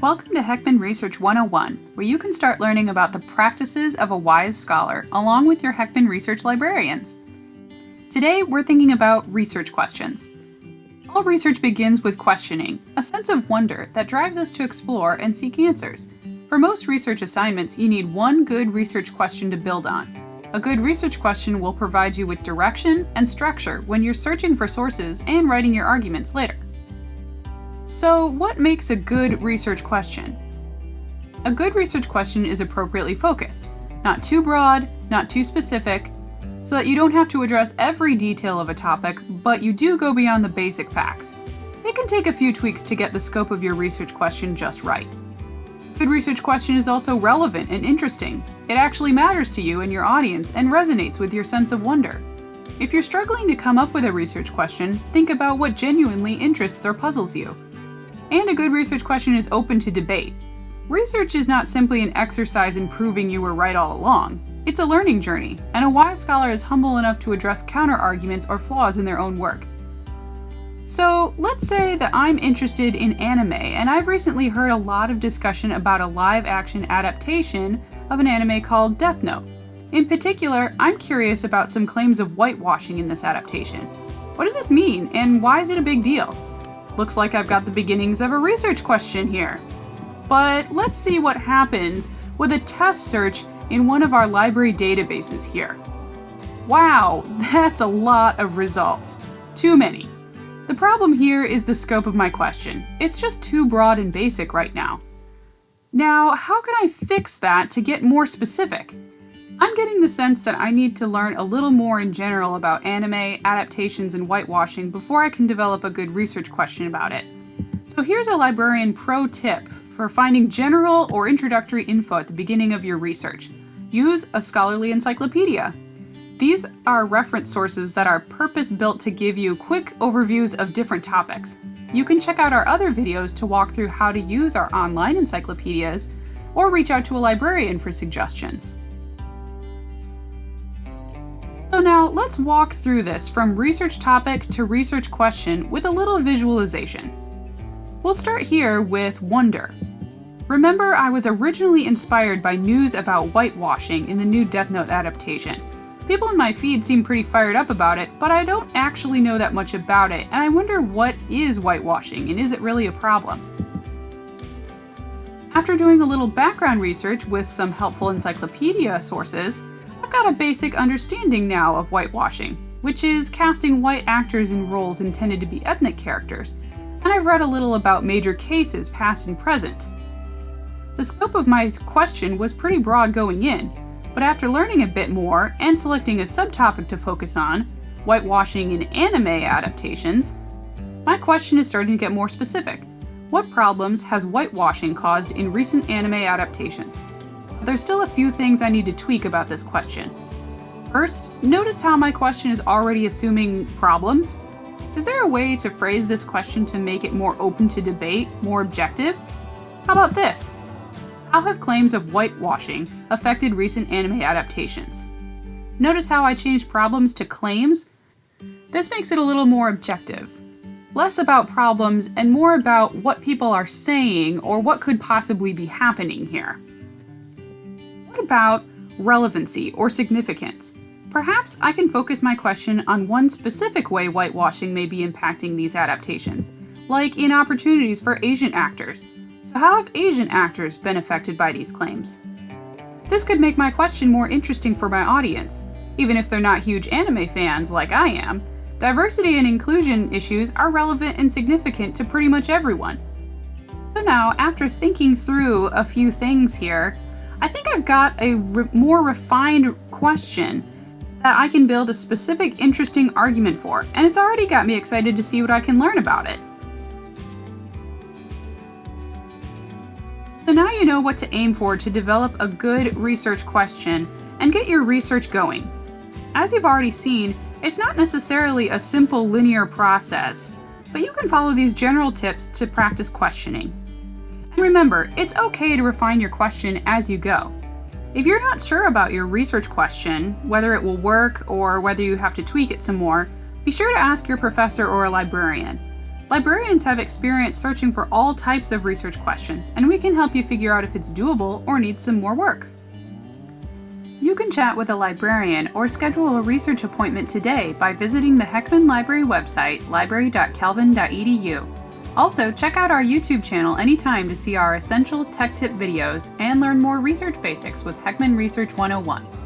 Welcome to Hekman Research 101, where you can start learning about the practices of a wise scholar along with your Hekman Research librarians. Today, we're thinking about research questions. All research begins with questioning, a sense of wonder that drives us to explore and seek answers. For most research assignments, you need one good research question to build on. A good research question will provide you with direction and structure when you're searching for sources and writing your arguments later. So, what makes a good research question? A good research question is appropriately focused, not too broad, not too specific, so that you don't have to address every detail of a topic, but you do go beyond the basic facts. It can take a few tweaks to get the scope of your research question just right. A good research question is also relevant and interesting. It actually matters to you and your audience and resonates with your sense of wonder. If you're struggling to come up with a research question, think about what genuinely interests or puzzles you. And a good research question is open to debate. Research is not simply an exercise in proving you were right all along. It's a learning journey, and a wise scholar is humble enough to address counter-arguments or flaws in their own work. So, let's say that I'm interested in anime, and I've recently heard a lot of discussion about a live-action adaptation of an anime called Death Note. In particular, I'm curious about some claims of whitewashing in this adaptation. What does this mean, and why is it a big deal? Looks like I've got the beginnings of a research question here. But let's see what happens with a test search in one of our library databases here. Wow, that's a lot of results. Too many. The problem here is the scope of my question. It's just too broad and basic right now. Now, how can I fix that to get more specific? I'm getting the sense that I need to learn a little more in general about anime, adaptations, and whitewashing before I can develop a good research question about it. So here's a librarian pro tip for finding general or introductory info at the beginning of your research. Use a scholarly encyclopedia. These are reference sources that are purpose-built to give you quick overviews of different topics. You can check out our other videos to walk through how to use our online encyclopedias, or reach out to a librarian for suggestions. So now let's walk through this from research topic to research question with a little visualization. We'll start here with wonder. Remember, I was originally inspired by news about whitewashing in the new Death Note adaptation. People in my feed seem pretty fired up about it, but I don't actually know that much about it, and I wonder what is whitewashing and is it really a problem? After doing a little background research with some helpful encyclopedia sources, I've got a basic understanding now of whitewashing, which is casting white actors in roles intended to be ethnic characters, and I've read a little about major cases past and present. The scope of my question was pretty broad going in, but after learning a bit more and selecting a subtopic to focus on, whitewashing in anime adaptations, my question is starting to get more specific. What problems has whitewashing caused in recent anime adaptations? There's still a few things I need to tweak about this question. First, notice how my question is already assuming problems. Is there a way to phrase this question to make it more open to debate, more objective? How about this? How have claims of whitewashing affected recent anime adaptations? Notice how I changed problems to claims? This makes it a little more objective. Less about problems and more about what people are saying or what could possibly be happening here. What about relevancy or significance? Perhaps I can focus my question on one specific way whitewashing may be impacting these adaptations, like in opportunities for Asian actors. So how have Asian actors been affected by these claims? This could make my question more interesting for my audience. Even if they're not huge anime fans like I am, diversity and inclusion issues are relevant and significant to pretty much everyone. So now, after thinking through a few things here, I think I've got a more refined question that I can build a specific, interesting argument for, and it's already got me excited to see what I can learn about it. So now you know what to aim for to develop a good research question and get your research going. As you've already seen, it's not necessarily a simple linear process, but you can follow these general tips to practice questioning. And remember, it's okay to refine your question as you go. If you're not sure about your research question, whether it will work or whether you have to tweak it some more, be sure to ask your professor or a librarian. Librarians have experience searching for all types of research questions, and we can help you figure out if it's doable or needs some more work. You can chat with a librarian or schedule a research appointment today by visiting the Hekman Library website, library.calvin.edu. Also, check out our YouTube channel anytime to see our essential tech tip videos and learn more research basics with Hekman Research 101.